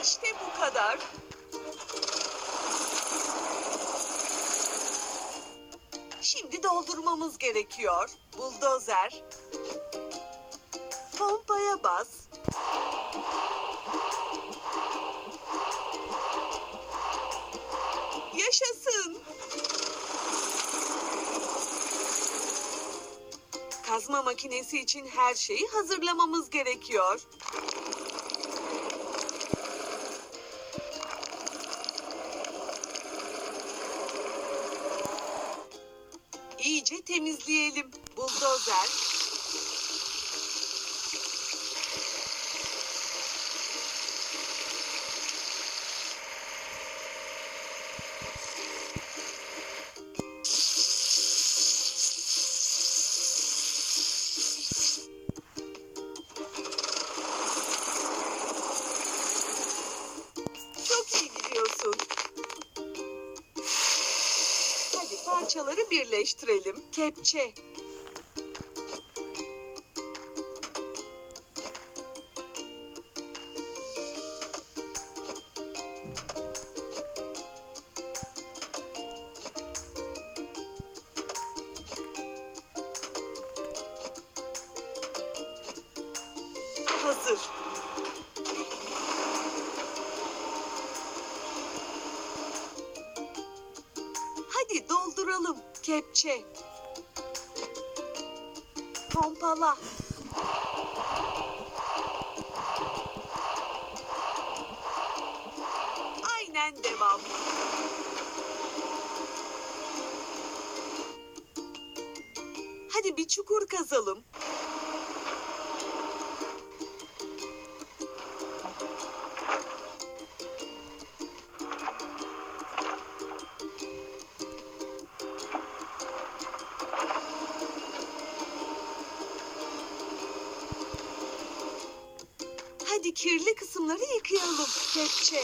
İşte bu kadar. Şimdi doldurmamız gerekiyor. Buldozer. Pompaya bas. Yaşasın. Kazma makinesi için her şeyi hazırlamamız gerekiyor. İyice temizleyelim. Buldozer. Çok iyi gidiyorsun. Hadi parçaları birleştirelim. Kepçe. Hazır. Hadi dolduralım. Kepçe. Pompala. Aynen devam. Hadi bir çukur kazalım. Hadi kirli kısımları yıkayalım. Kepçe.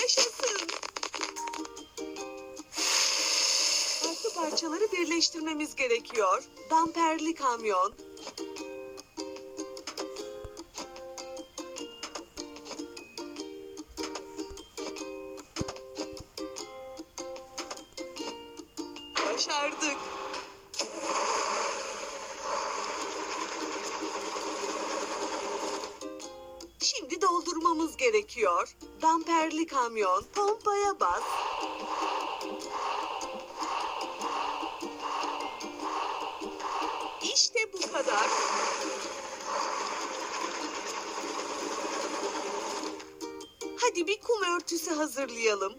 Yaşasın. Farklı parçaları birleştirmemiz gerekiyor. Damperli kamyon. Başardık. Şimdi doldurmamız gerekiyor. Damperli kamyon. Pompaya bas. İşte bu kadar. Hadi bir kum örtüsü hazırlayalım.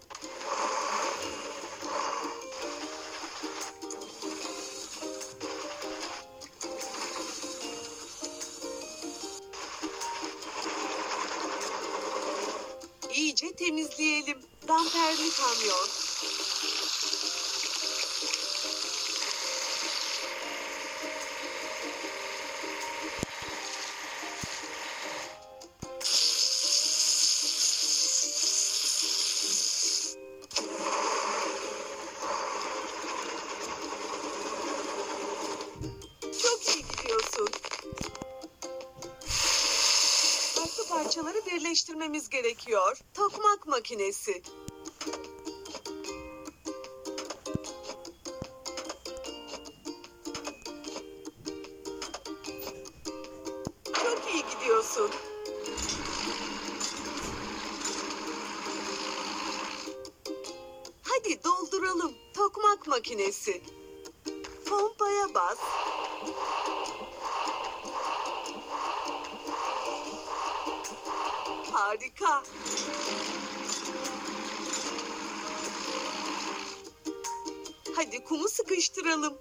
İyice temizleyelim. Damperli kamyon. Çok iyi gidiyorsun. Farklı parçaları birleştirmemiz gerekiyor. Tokmak makinesi. Çok iyi gidiyorsun. Hadi dolduralım. Tokmak makinesi. Pompaya bas. Harika. Hadi kumu sıkıştıralım.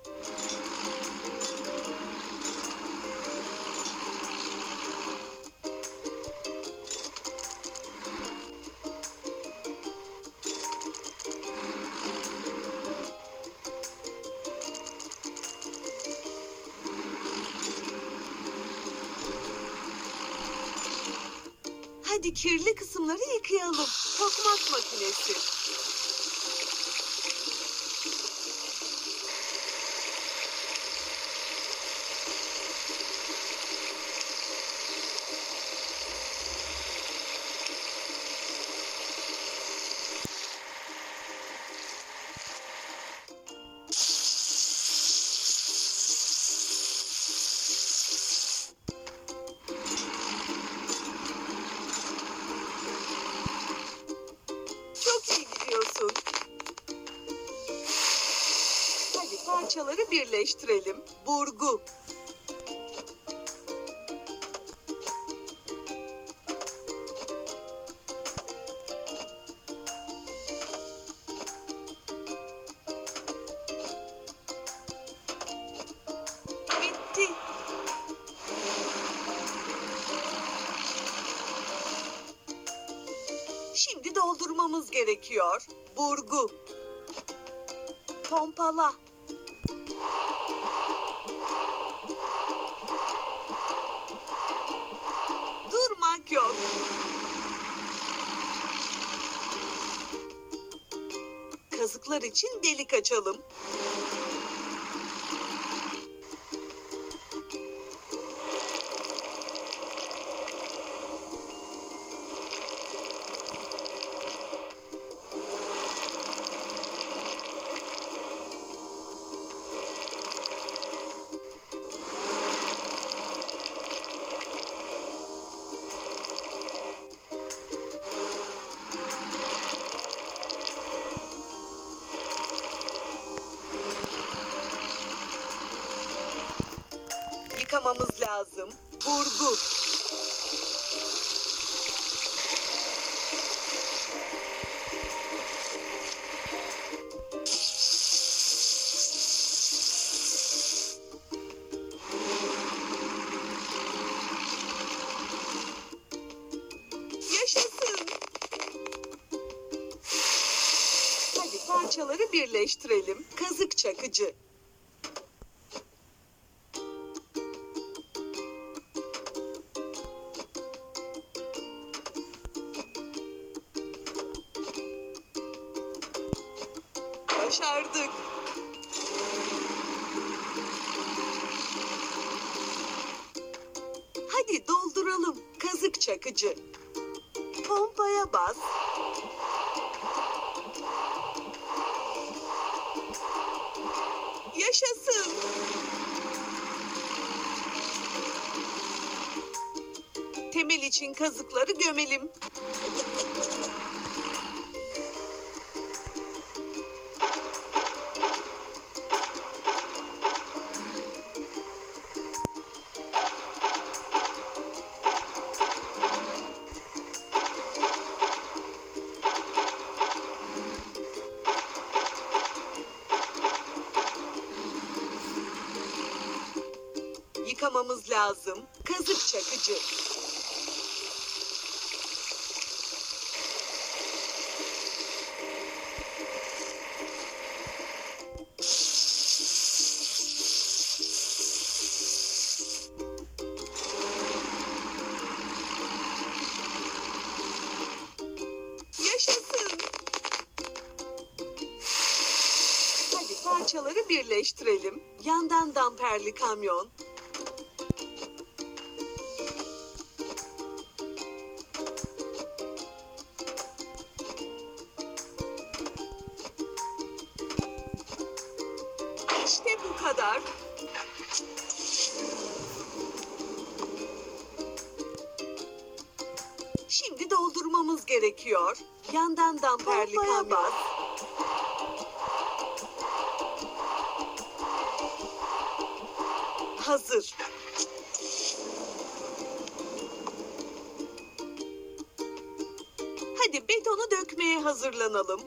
Hadi kirli kısımları yıkayalım. Tokmak makinesi. Çok iyi gidiyorsun. Hadi parçaları birleştirelim. Burgu. Bitti. Şimdi doldurmamız gerekiyor. Burgu. Pompala. Durmak yok. Kazıklar için delik açalım. Yıkamamız lazım. Burgu. Yaşasın. Hadi parçaları birleştirelim. Kazık çakıcı. Başardık. Hadi dolduralım. Kazık çakıcı. Pompaya bas. Yaşasın. Temel için kazıkları gömelim. Yıkamamız lazım. Kazık çakıcı. Yaşasın. Hadi parçaları birleştirelim. Yandan damperli kamyon. İşte bu kadar. Şimdi doldurmamız gerekiyor. Yandan damperli kamyon. Hazır. Hadi betonu dökmeye hazırlanalım.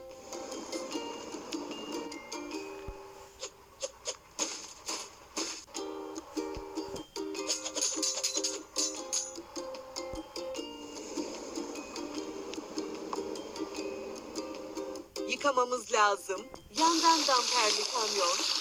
yıkamamız lazım. Yandan damperli kamyon.